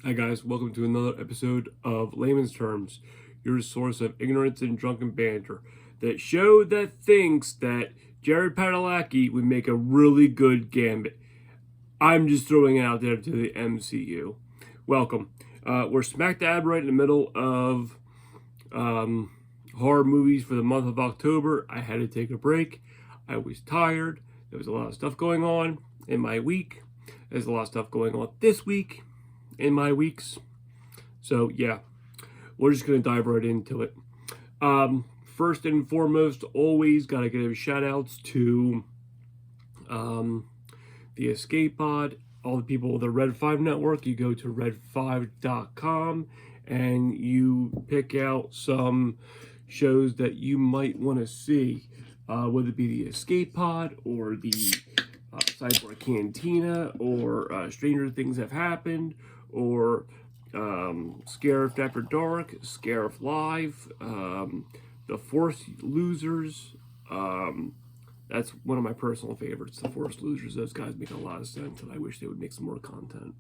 Hi guys, welcome to another episode of Layman's Terms, your source of ignorance and drunken banter. That show that thinks that Jared Padalecki would make a really good Gambit. I'm just throwing it out there to the MCU. Welcome. We're smack dab right in the middle of horror movies for the month of October. I had to take a break. I was tired. There was a lot of stuff going on in my week. There's a lot of stuff going on this week in my weeks. So yeah, we're just gonna dive right into it. First and foremost, always gotta give shout outs to the Escape Pod, all the people of the Red 5 network. You go to red5.com and you pick out some shows that you might want to see, whether it be the Escape Pod or the Cyborg Cantina or Stranger Things Have Happened or Scarif After Dark, Scarif Live, The Force Losers. That's one of my personal favorites, The Force Losers. Those guys make a lot of sense, and I wish they would make some more content.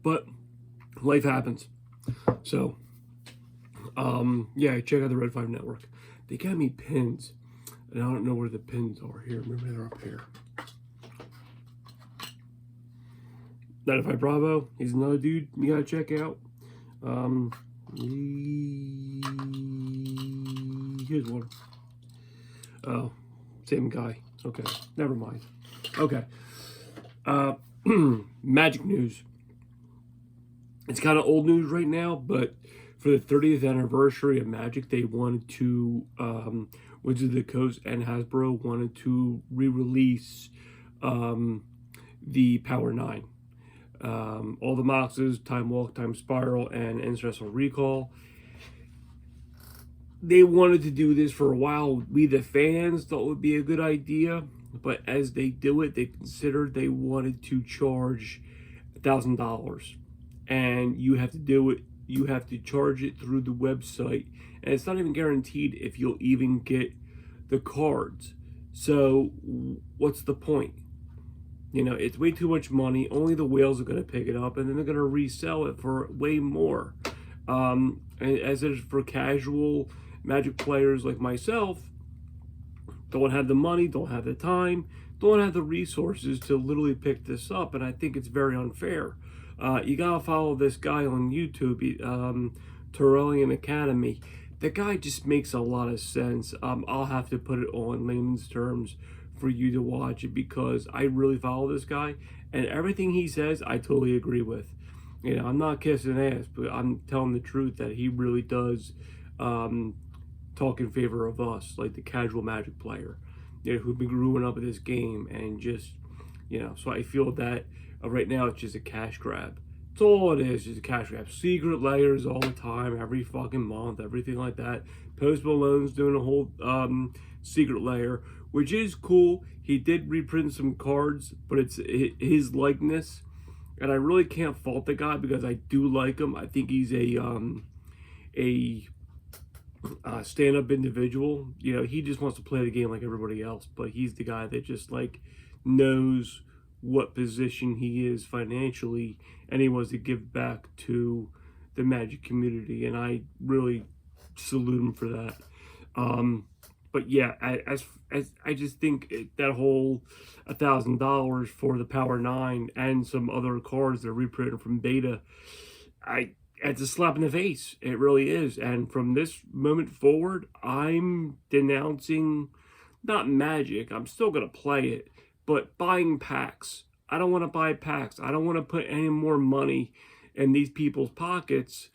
But life happens. So, yeah, check out the Red 5 Network. They got me pins, and I don't know where the pins are. Here, maybe they're up here. 95 Bravo, he's another dude you gotta check out. Here's one. Oh, same guy. Okay, never mind. Okay. Magic news. It's kind of old news right now, but for the 30th anniversary of Magic, they wanted to, Wizards of the Coast and Hasbro wanted to re-release the Power 9. All the boxes, Time Walk, Time Spiral, and Ancestral Recall. They wanted to do this for a while. We, the fans, thought it would be a good idea, but as they do it, they considered they wanted to charge $1,000, and you have to do it. You have to charge it through the website, and it's not even guaranteed if you'll even get the cards. So, what's the point? You know, it's way too much money. Only the whales are going to pick it up, and then they're going to resell it for way more. And as it is for casual Magic players like myself, don't have the money, don't have the time, don't have the resources to literally pick this up, and I think it's very unfair. You gotta follow this guy on YouTube, Torellian Academy. The guy just makes a lot of sense. I'll have to put it on layman's terms for you to watch it because I really follow this guy, and everything he says, I totally agree with. You know, I'm not kissing ass, but I'm telling the truth that he really does talk in favor of us, like the casual Magic player, you know, who've been growing up with this game and just, you know. So I feel that right now it's just a cash grab. It's all it is, just a cash grab. Secret layers all the time, every fucking month, everything like that. Post Malone's doing a whole secret layer, which is cool. He did reprint some cards, but it's his likeness, and I really can't fault the guy because I do like him. I think he's a stand-up individual. You know, he just wants to play the game like everybody else, but he's the guy that just like knows what position he is financially, and he wants to give back to the Magic community, and I really salute him for that. But yeah, as I just think that whole $1,000 for the Power 9 and some other cards that are reprinted from beta, it's a slap in the face. It really is. And from this moment forward, I'm denouncing not Magic. I'm still gonna play it, but buying packs. I don't want to buy packs. I don't want to put any more money in these people's pockets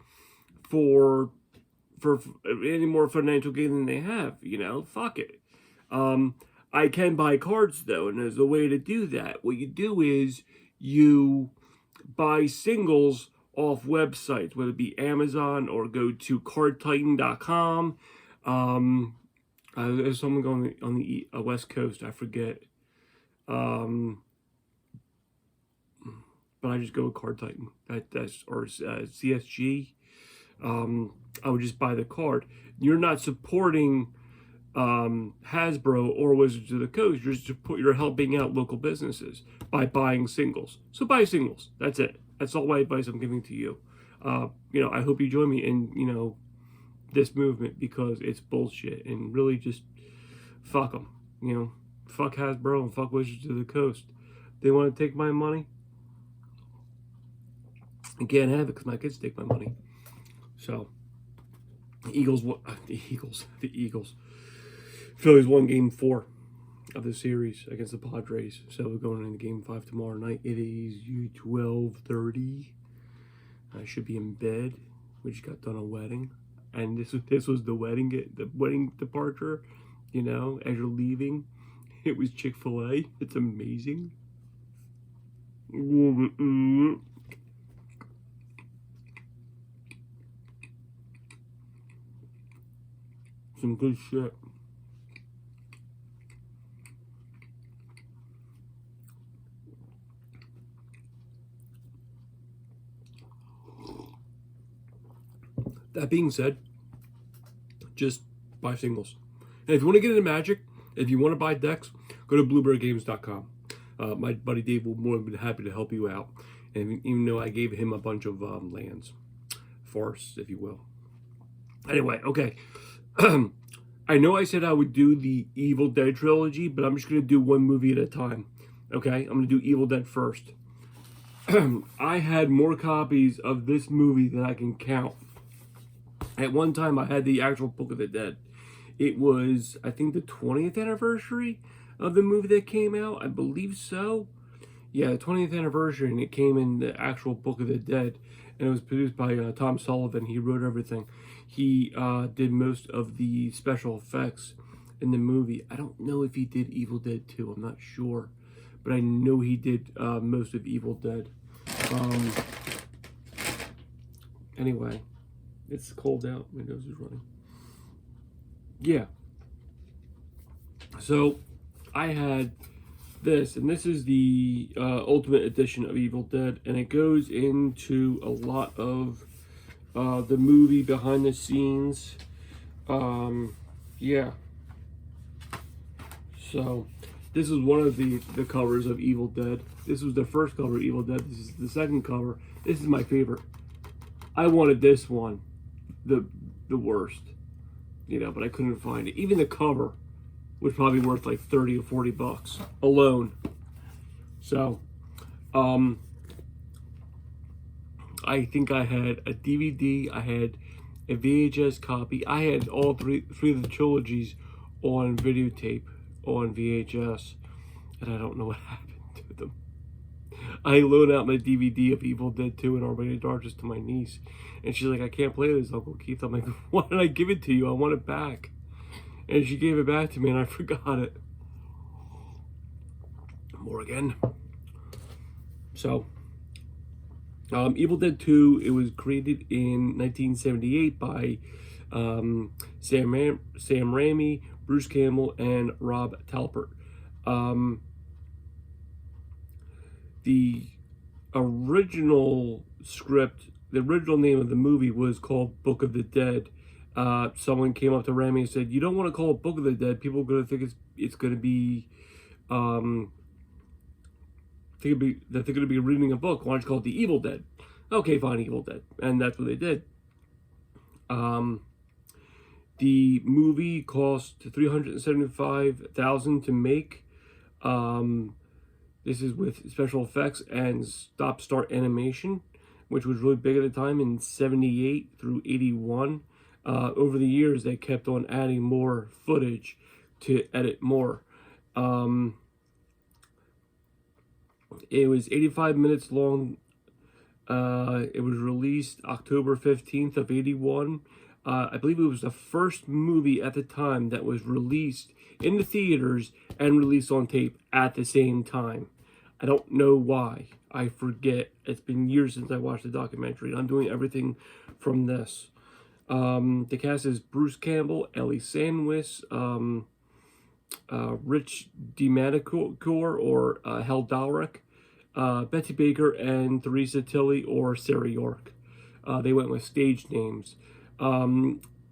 for any more financial gain than they have. You know, fuck it. I can buy cards though, and there's a way to do that. What you do is you buy singles off websites, whether it be Amazon or go to cardtitan.com. There's someone going on the West Coast, I forget. But I just go with Card Titan. That's or CSG. I would just buy the card. You're not supporting Hasbro or Wizards of the Coast. You're helping out local businesses by buying singles. So buy singles. That's it. That's all my advice I'm giving to you. I hope you join me in this movement, because it's bullshit, and really just fuck them. Fuck Hasbro and fuck Wizards of the Coast. They want to take my money. I can't have it because my kids take my money. So the Eagles. Phillies won Game 4 of the series against the Padres. So we're going into Game 5 tomorrow night. It is 12:30. I should be in bed. We just got done a wedding, and this was the wedding departure. As you're leaving, it was Chic-fl-la. It's amazing. Some good shit. That being said, just buy singles. And if you want to get into Magic, if you want to buy decks, go to bluebirdgames.com. My buddy Dave will more than be happy to help you out. And even though I gave him a bunch of lands, forests, if you will. Anyway, okay. I know I said I would do the Evil Dead trilogy, but I'm just going to do one movie at a time. Okay? I'm going to do Evil Dead first. I had more copies of this movie than I can count. At one time, I had the actual Book of the Dead. It was, I think, the 20th anniversary of the movie that came out. I believe so. Yeah, the 20th anniversary, and it came in the actual Book of the Dead. And it was produced by Tom Sullivan. He wrote everything. He did most of the special effects in the movie. I don't know if he did Evil Dead 2. I'm not sure. But I know he did most of Evil Dead. Anyway, it's cold out. My nose is running. Yeah. So, I had this, and this is the Ultimate Edition of Evil Dead, and it goes into a lot of the movie behind the scenes. Yeah. So, this is one of the covers of Evil Dead. This was the first cover of Evil Dead. This is the second cover. This is my favorite. I wanted this one the worst, but I couldn't find it. Even the cover was probably worth like 30 or 40 bucks alone. So, I think I had a DVD, I had a VHS copy. I had all three of the trilogies on videotape on VHS, and I don't know what happened to them. I loaned out my DVD of Evil Dead 2 and Armageddon Darkness to my niece, and she's like, I can't play this, Uncle Keith. I'm like, why did I give it to you? I want it back. And she gave it back to me, and I forgot it. More again. So, Evil Dead 2, it was created in 1978 by Sam Raimi, Bruce Campbell, and Rob Talbert. The original script, the original name of the movie was called Book of the Dead. Someone came up to Raimi and said, "You don't want to call it Book of the Dead. People are going to think it's going to be that they're going to be reading a book. Why don't you call it The Evil Dead?" Okay, fine, Evil Dead, and that's what they did. The movie cost $375,000 to make. This is with special effects and stop-start animation, which was really big at the time in 78 through 81. Over the years, they kept on adding more footage to edit more. It was 85 minutes long. It was released October 15th of 81. I believe it was the first movie at the time that was released in the theaters and released on tape at the same time. I don't know why. I forget. It's been years since I watched the documentary. I'm doing everything from this. The cast is Bruce Campbell, Ellie Sandwich, Rich DiManticore or Hal Dowrick, Betsy Baker, and Theresa Tilly or Sarah York. They went with stage names.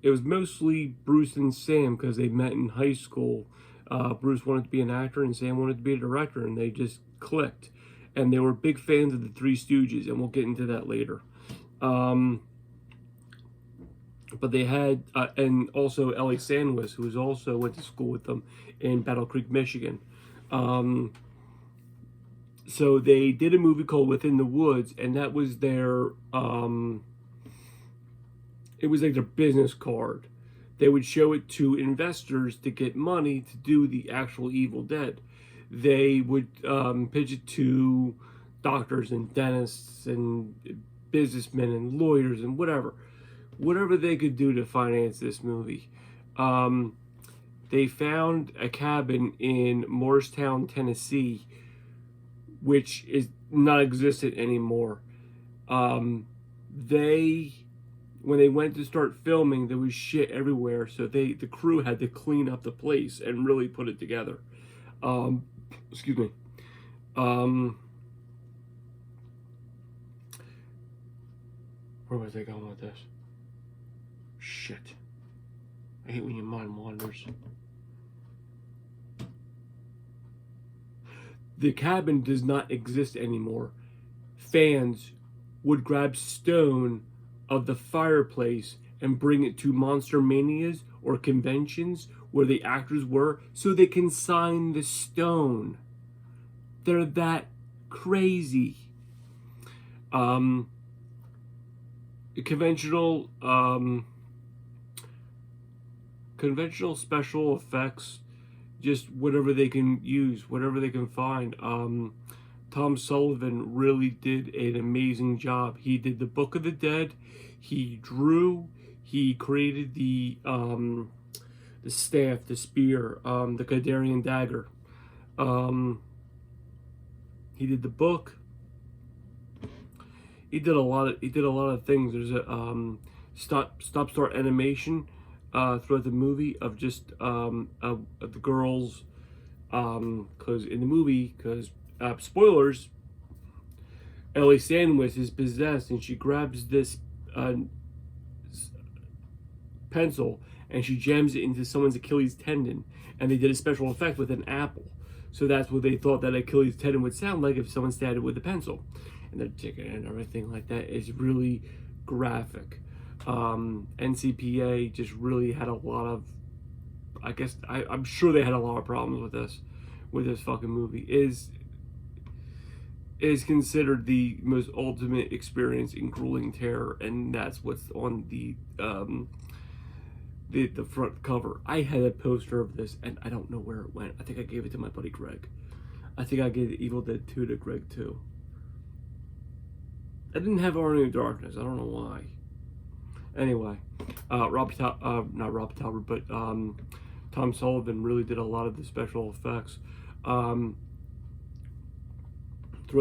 it was mostly Bruce and Sam because they met in high school. Bruce wanted to be an actor and Sam wanted to be a director, and they just clicked. And they were big fans of the Three Stooges, and we'll get into that later. But they had, and also Ellie Sandwich, who was also went to school with them in Battle Creek, Michigan. So they did a movie called Within the Woods, and that was their, it was like their business card. They would show it to investors to get money to do the actual Evil Dead. They would pitch it to doctors and dentists and businessmen and lawyers and whatever they could do to finance this movie. They found a cabin in Morristown, Tennessee, which is not existent anymore. When they went to start filming, there was shit everywhere, so the crew had to clean up the place and really put it together. Excuse me. Where was I going with this? Shit. I hate when your mind wanders. The cabin does not exist anymore. Fans would grab stone of the fireplace and bring it to Monster Manias or conventions where the actors were so they can sign the stone. They're that crazy. Conventional special effects, just whatever they can use, whatever they can find. Tom Sullivan really did an amazing job. He did the Book of the Dead. He drew. He created the staff, the spear, the Kandarian dagger. He did the book. He did a lot of things. There's a stop-start animation throughout the movie of just of the girls, because in the movie, spoilers, Ellie Sandwich is possessed and she grabs this pencil and she jams it into someone's Achilles tendon, and they did a special effect with an apple. So that's what they thought that Achilles tendon would sound like if someone stabbed it with a pencil. And the chicken and everything like that is really graphic. NCPA just really had a lot of, I'm sure they had a lot of problems with this fucking movie. Is considered the most ultimate experience in grueling terror, and that's what's on the front cover. I had a poster of this, and I don't know where it went. I think I gave it to my buddy Greg. I think I gave Evil Dead 2 to Greg too. I didn't have Army of Darkness. I don't know why. Anyway, not Rob Talbot, but Tom Sullivan really did a lot of the special effects. Throughout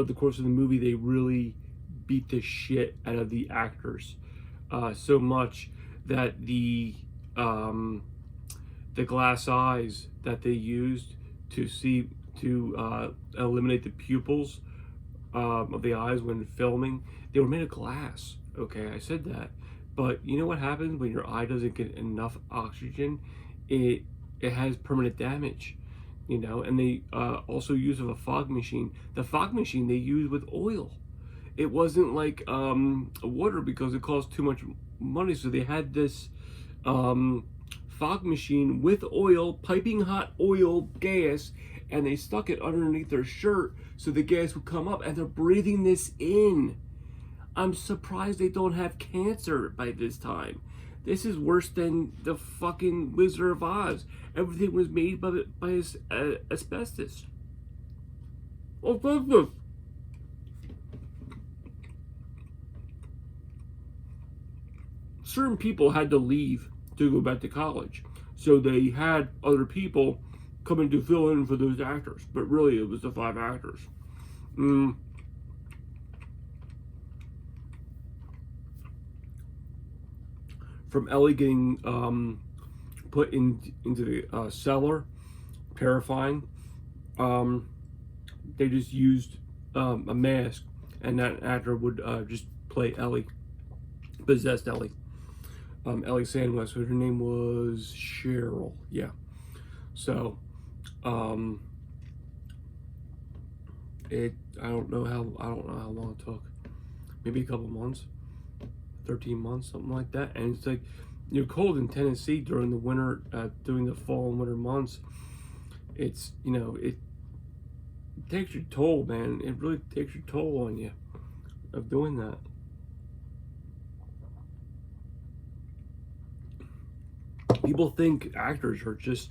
the course of the movie, they really beat the shit out of the actors, so much that the glass eyes that they used to eliminate the pupils of the eyes when filming, they were made of glass. Okay, I said that, but you know what happens when your eye doesn't get enough oxygen? It has permanent damage. And they also use of a fog machine. The fog machine they used with oil. It wasn't like water because it cost too much money. So they had this fog machine with oil, piping hot oil gas, and they stuck it underneath their shirt so the gas would come up, and they're breathing this in. I'm surprised they don't have cancer by this time. This is worse than the fucking Wizard of Oz. Everything was made by asbestos. Asbestos. Certain people had to leave to go back to college. So they had other people coming to fill in for those actors. But really, it was the 5 actors. From Ellie getting put into the cellar, terrifying. They just used a mask, and that actor would just play Ellie, possessed Ellie. Ellie Sandwich. Her name was Cheryl. Yeah. So, I don't know how long it took. Maybe a couple months, 13 months, something like that. And it's like, you're cold in Tennessee during the winter, during the fall and winter months. It's, it takes your toll, man. It really takes your toll on you of doing that. People think actors are just,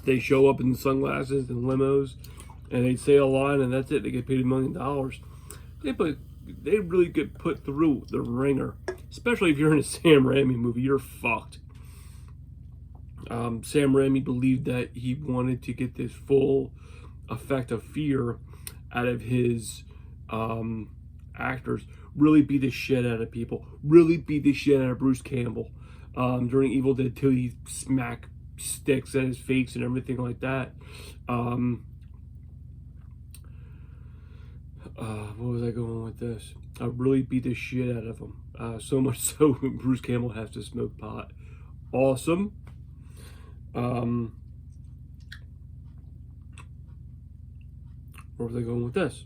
they show up in sunglasses and limos and they say a line and that's it. They get paid $1 million. They really get put through the ringer, especially if you're in a Sam Raimi movie. You're fucked. Sam Raimi believed that he wanted to get this full effect of fear out of his actors. Really beat the shit out of people. Really beat the shit out of Bruce Campbell. During Evil Dead 2, he smacked sticks at his face and everything like that. What was I going with this? I really beat the shit out of him. So much so Bruce Campbell has to smoke pot. Awesome. Where was I going with this?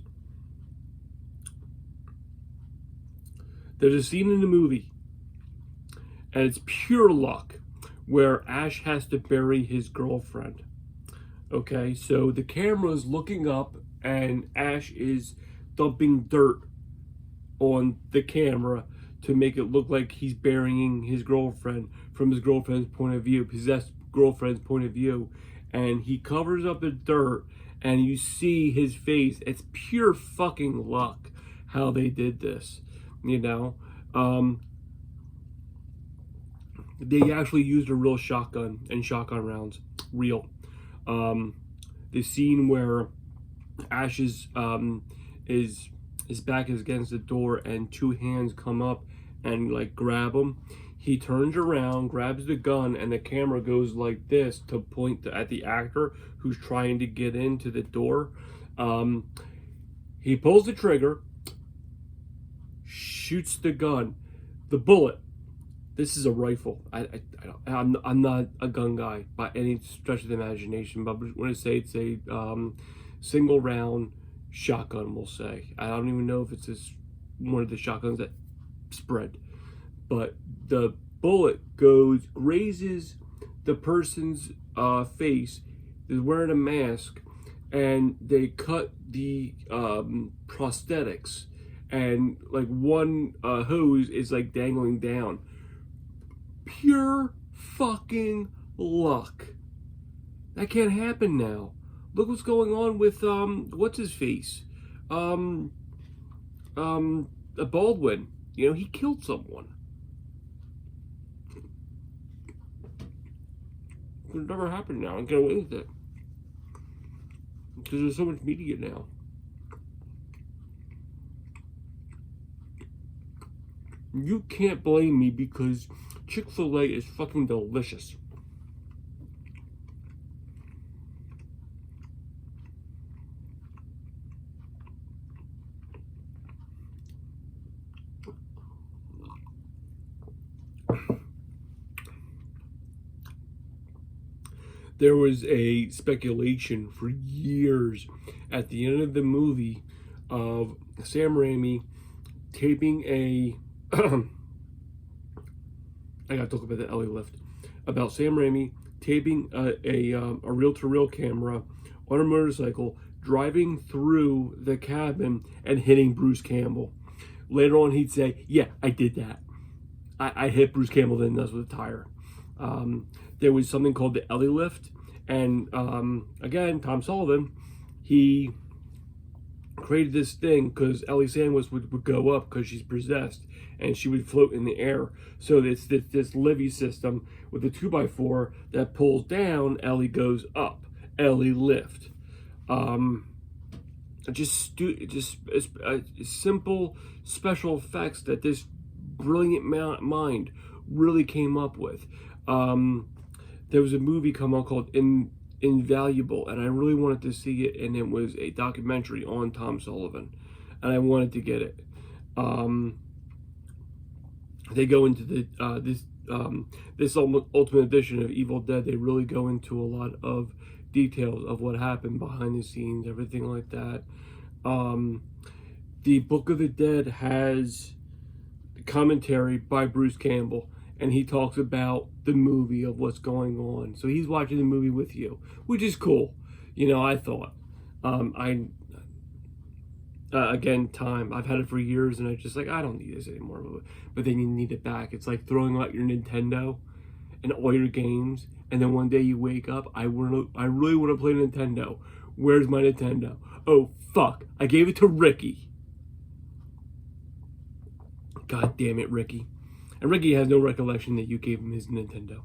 There's a scene in the movie, and it's pure luck, where Ash has to bury his girlfriend. Okay, so the camera's looking up, and Ash is dumping dirt on the camera to make it look like he's burying his girlfriend from his girlfriend's point of view, possessed girlfriend's point of view. And he covers up the dirt, and you see his face. It's pure fucking luck how they did this, They actually used a real shotgun and shotgun rounds. Real. The scene where Ash's his back is against the door and two hands come up and like grab him. He turns around, grabs the gun, and the camera goes like this to point at the actor who's trying to get into the door. He pulls the trigger, shoots the gun. The bullet. This is a rifle. I'm not a gun guy by any stretch of the imagination, but I'm going to say it's a single round shotgun, we'll say. I don't even know if it's one of the shotguns that spread, but the bullet grazes the person's face. Is wearing a mask, and they cut the prosthetics, and like one hose is like dangling down. Pure fucking luck. That can't happen now. Look what's going on with what's his face? Baldwin. He killed someone. It would never happen now and get away with it. Because there's so much media now. You can't blame me because Chic-fl-la is fucking delicious. There was a speculation for years at the end of the movie of Sam Raimi taping a I gotta talk about the Ellie lift. About Sam Raimi taping a reel-to-reel camera on a motorcycle, driving through the cabin and hitting Bruce Campbell. Later on, he'd say, "Yeah, I did that. I hit Bruce Campbell in the nuts with a tire." There was something called the Ellie lift, and again, Tom Sullivan, he created this thing because Ellie Sandwich would go up because she's possessed, and she would float in the air. So it's this Livy system with a 2x4 that pulls down, Ellie goes up. Ellie lift. Just simple special effects that this brilliant mind really came up with. There was a movie come out called Invaluable, and I really wanted to see it, and it was a documentary on Tom Sullivan, and I wanted to get it. They go into this Ultimate Edition of Evil Dead, they really go into a lot of details of what happened behind the scenes, everything like that. The Book of the Dead has commentary by Bruce Campbell, and he talks about the movie of what's going on. So he's watching the movie with you, which is cool. I thought. I Again, time. I've had it for years, and I just like, I don't need this anymore. But then you need it back. It's like throwing out your Nintendo and all your games, and then one day you wake up. I really want to play Nintendo. Where's my Nintendo? Oh fuck! I gave it to Ricky. God damn it, Ricky. And Ricky has no recollection that you gave him his Nintendo.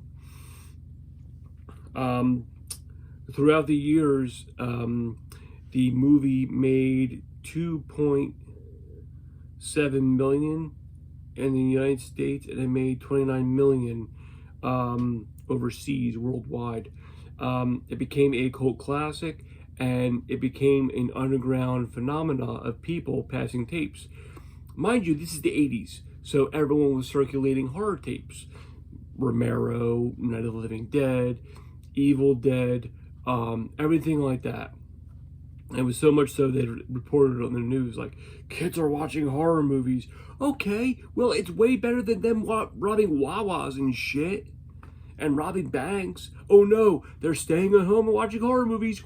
Throughout the years, the movie made 2.7 million in the United States, and it made 29 million overseas, worldwide. It became a cult classic, and it became an underground phenomena of people passing tapes. Mind you, this is the 80s, so everyone was circulating horror tapes. Romero, Night of the Living Dead, Evil Dead, everything like that. It was so much so they reported on the news, like, kids are watching horror movies. Okay, well, it's way better than them robbing Wawas and shit, and robbing banks. Oh no, they're staying at home and watching horror movies.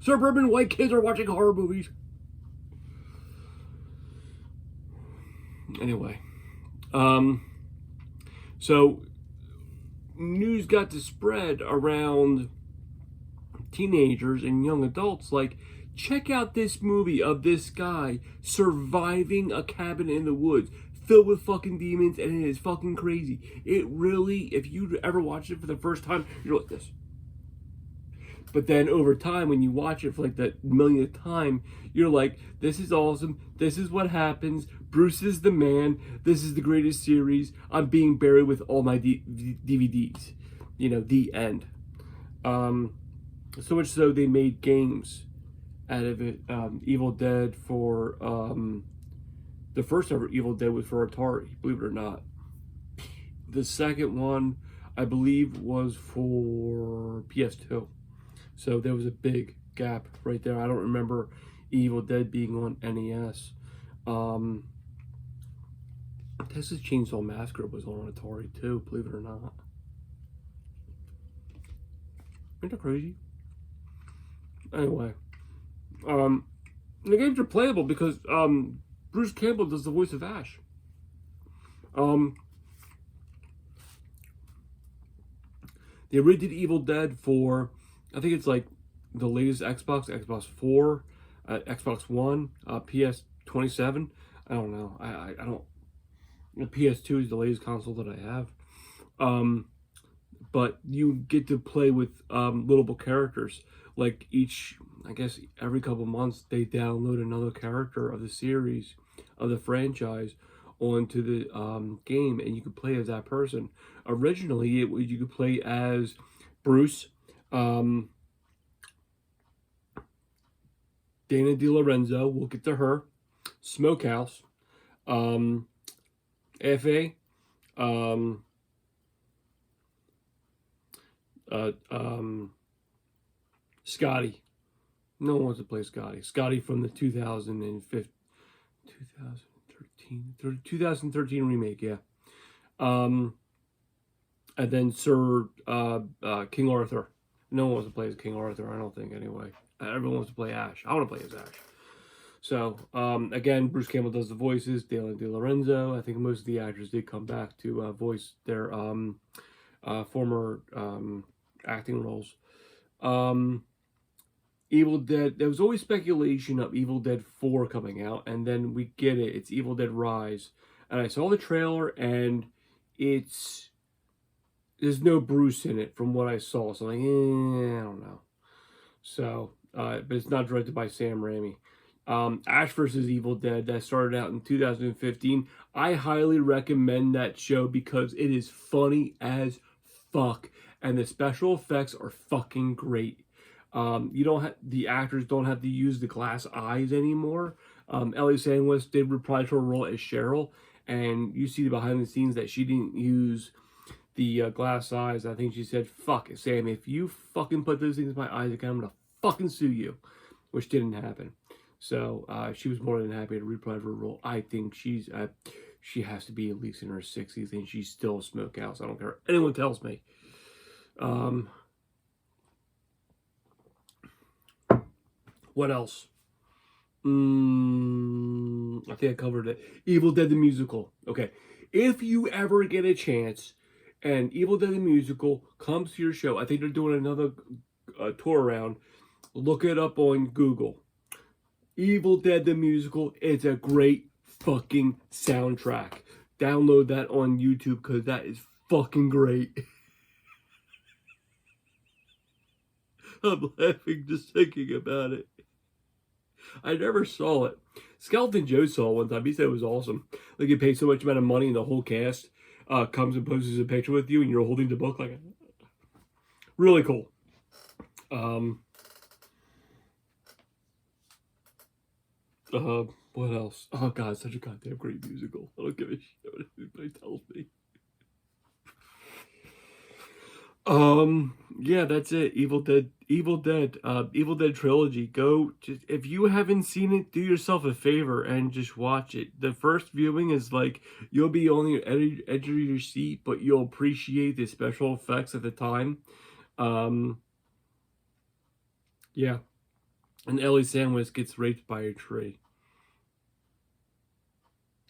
Suburban white kids are watching horror movies. Anyway, so news got to spread around teenagers and young adults, like, check out this movie of this guy surviving a cabin in the woods filled with fucking demons, and it is fucking crazy. It really, if you ever watch it for the first time, you're like this. But then over time, when you watch it for like the millionth time, you're like, this is awesome. This is what happens. Bruce is the man. This is the greatest series. I'm being buried with all my DVDs. The end. So much so they made games out of it. Evil Dead for, the first ever Evil Dead was for Atari, believe it or not. The second one, I believe, was for PS2. So there was a big gap right there. I don't remember Evil Dead being on NES. Texas Chainsaw Massacre was on Atari too, believe it or not. Isn't that crazy? Anyway, the games are playable because Bruce Campbell does the voice of Ash. They already did Evil Dead for, I think it's like the latest Xbox 4, Xbox One, PS27. I don't know. I don't. The PS2 is the latest console that I have. But you get to play with little characters. Like I guess every couple months they download another character of the series, of the franchise, onto the game, and you could play as that person. Originally, you could play as Bruce, Dana DiLorenzo, we'll get to her, Smokehouse, F.A., Scotty. No one wants to play Scotty. Scotty from the 2013 remake, yeah. And then Sir King Arthur. No one wants to play as King Arthur, I don't think, anyway. Everyone wants to play Ash. I want to play as Ash. So, again, Bruce Campbell does the voices. Dana DiLorenzo. I think most of the actors did come back to voice their former acting roles. Evil Dead, there was always speculation of Evil Dead 4 coming out, and then we get it. It's Evil Dead Rise. And I saw the trailer, and there's no Bruce in it from what I saw. So I'm like, I don't know. So, but it's not directed by Sam Raimi. Ash vs. Evil Dead, that started out in 2015. I highly recommend that show because it is funny as fuck, and the special effects are fucking great. The actors don't have to use the glass eyes anymore. Ellie Sandwich did reprise her role as Cheryl, and you see the behind the scenes that she didn't use the glass eyes. I think she said, "Fuck it, Sam. If you fucking put those things in my eyes again, I'm gonna fucking sue you," which didn't happen. So she was more than happy to reprise her role. I think she has to be at least in her 60s, and she's still a smokehouse. I don't care what anyone tells me. What else? I think I covered it. Evil Dead the Musical. Okay. If you ever get a chance and Evil Dead the Musical comes to your show, I think they're doing another tour around. Look it up on Google. Evil Dead the Musical. It's a great fucking soundtrack. Download that on YouTube because that is fucking great. I'm laughing just thinking about it. I never saw it. Skeleton Joe saw it one time. He said it was awesome. Like, you pay so much amount of money and the whole cast comes and poses a picture with you and you're holding the book. Like, really cool. What else? Oh god, such a goddamn great musical. I don't give a shit what anybody tells me. Yeah, that's it. Evil Dead trilogy. Go, just, if you haven't seen it, do yourself a favor and just watch it. The first viewing is like, you'll be on the edge of your seat, but you'll appreciate the special effects at the time. Yeah. And Ellie Sandwich gets raped by a tree.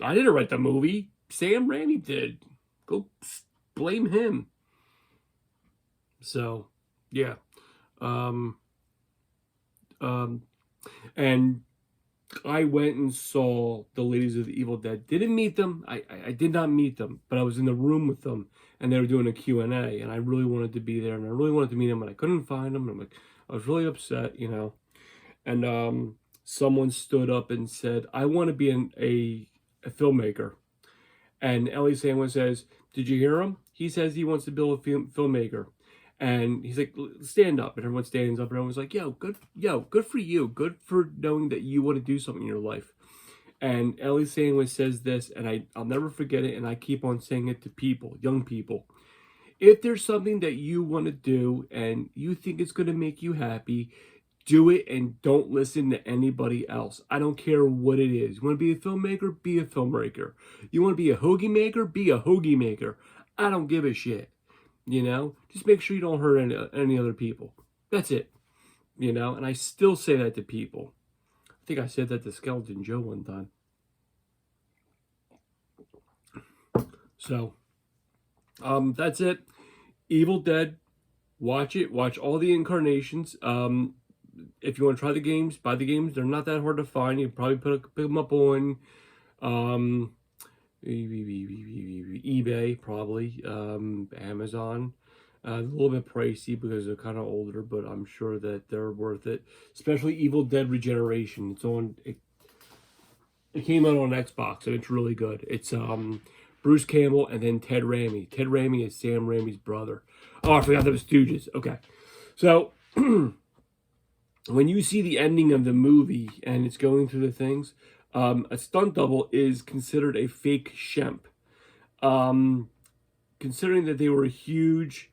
I didn't write the movie. Sam Raimi did. Go blame him. So, yeah. And I went and saw the Ladies of the Evil Dead. Didn't meet them. I did not meet them, but I was in the room with them, and they were doing a Q&A, and I really wanted to be there, and I really wanted to meet them, but I couldn't find them. And I'm like, I was really upset, you know. And someone stood up and said, "I want to be a filmmaker." And Ellie Sandwich says, "Did you hear him? He says he wants to build a filmmaker." And he's like, "Stand up." And everyone stands up, and everyone's like, good for you. Good for knowing that you want to do something in your life." And Ellie Sandwich says this, and I'll never forget it, and I keep on saying it to people, young people. If there's something that you want to do and you think it's going to make you happy, do it and don't listen to anybody else. I don't care what it is. You want to be a filmmaker? Be a filmmaker. You want to be a hoagie maker? Be a hoagie maker. I don't give a shit. You know? Just make sure you don't hurt any other people. That's it. You know? And I still say that to people. I think I said that to Skeleton Joe one time. So, that's it. Evil Dead. Watch it. Watch all the incarnations. If you want to try the games, buy the games. They're not that hard to find. You can probably pick them up on eBay, probably, Amazon. A little bit pricey because they're kind of older, but I'm sure that they're worth it. Especially Evil Dead Regeneration. It's on. It came out on Xbox, and it's really good. It's Bruce Campbell and then Ted Raimi. Ted Raimi is Sam Raimi's brother. Oh, I forgot that was Stooges. Okay, so. When you see the ending of the movie and it's going through the things, a stunt double is considered a fake Shemp. Considering that they were huge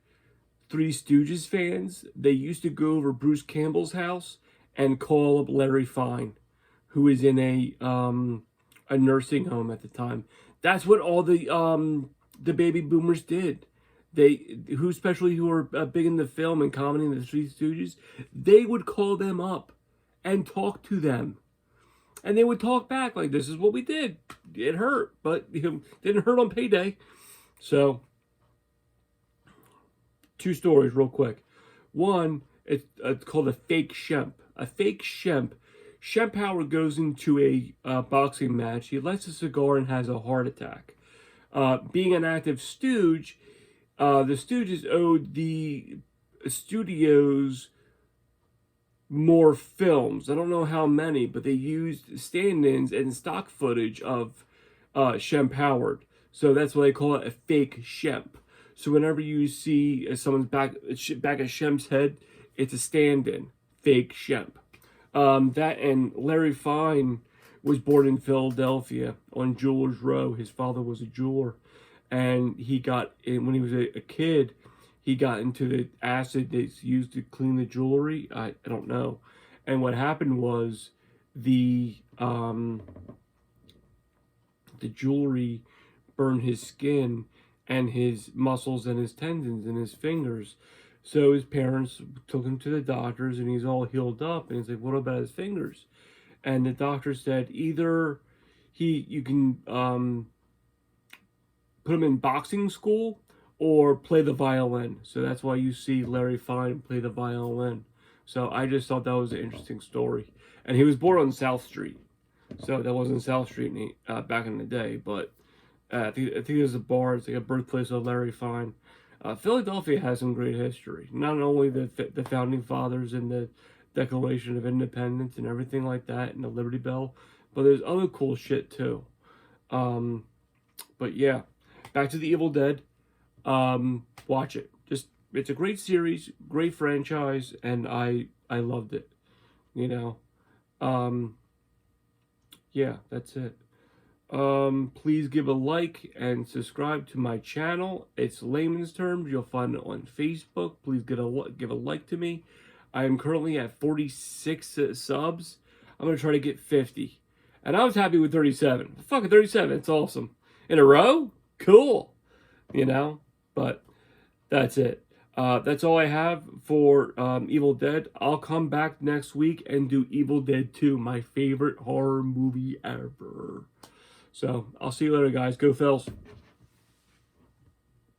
Three Stooges fans, they used to go over Bruce Campbell's house and call up Larry Fine, who is in a nursing home at the time. That's what all the baby boomers did. Especially who were big in the film and comedy and the Three Stooges, they would call them up and talk to them. And they would talk back like, "This is what we did. It hurt, but it didn't hurt on payday." So, two stories real quick. One, it's called a fake Shemp. A fake Shemp. Shemp Howard goes into a boxing match. He lights a cigar and has a heart attack. Being an active stooge, the Stooges owed the studios more films. I don't know how many, but they used stand-ins and stock footage of Shemp Howard. So that's why they call it a fake Shemp. So whenever you see someone's back of Shemp's head, it's a stand-in, fake Shemp. That and Larry Fine was born in Philadelphia on Jewelers Row. His father was a jeweler, and he got in when he was a kid. He got into the acid that's used to clean the jewelry. I don't know, and what happened was the jewelry burned his skin and his muscles and his tendons and his fingers. So his parents took him to the doctors, and he's all healed up. And he's like, "What about his fingers?" And the doctor said, either you can put him in boxing school or play the violin. So that's why you see Larry Fine play the violin. So I just thought that was an interesting story. And he was born on South Street. So that wasn't South Street back in the day, but I think there's a bar. It's like a birthplace of Larry Fine. Philadelphia has some great history. Not only the founding fathers and the Declaration of Independence and everything like that, and the Liberty Bell, but there's other cool shit too. But yeah, back to the Evil Dead. Watch it. It's a great series, great franchise, and I loved it. You know. Yeah, that's it. Please give a like and subscribe to my channel. It's Layman's Terms. You'll find it on Facebook. Please give a like to me. I am currently at 46 subs. I'm going to try to get 50. And I was happy with 37. Fucking 37. It's awesome. In a row? Cool. You know? But that's it. That's all I have for Evil Dead. I'll come back next week and do Evil Dead 2, my favorite horror movie ever. So, I'll see you later, guys. Go Phils.